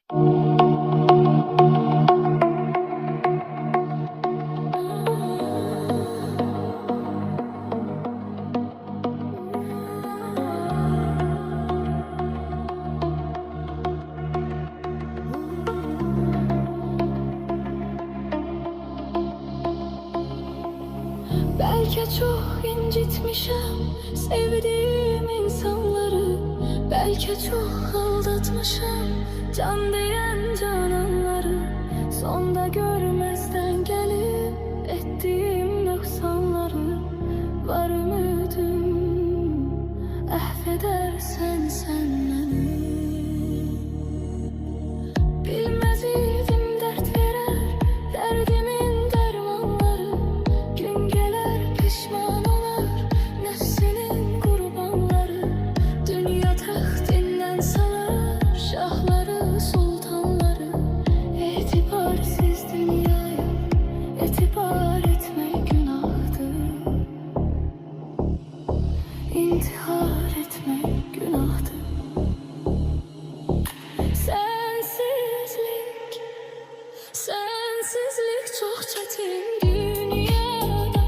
Belki çok incitmişim sevdiğim insanları, belki çok aldatmışım can diyen cananları. Sonda görmezden gelip ettiğim noksanları, var ümidim affedersen sen beni. Bilmez idim dert verer derdimin dermanları, gün gelir pişman olur nefsinin kurbanları. Dünya taxtinden salar şahları sultanları, etibarsız dünyaya etibar etmek günahtır. İntihar etmek günahtır. Sensizlik çok çetin dünyada,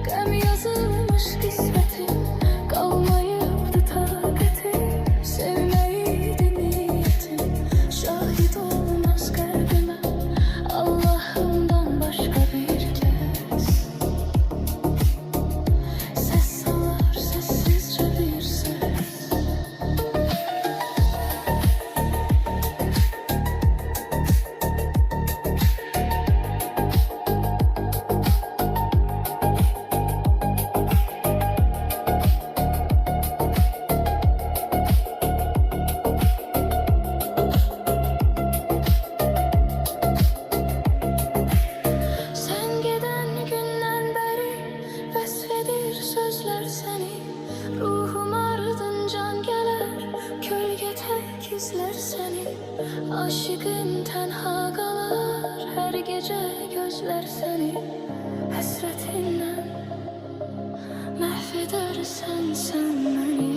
gam yazılmış kısmetim, kalmayıptı takatim. Sevmeydi niyetim, şahit olmaz kalbime Allah'ımdan başka bir kez. Ses salar sessizce bir ses. Sözler seni, ruhum ardıncan gelir, kölge tek izler seni. Aşıkın tenha kalar, her gece gözler seni. Hasretinle mahvedersen sen beni.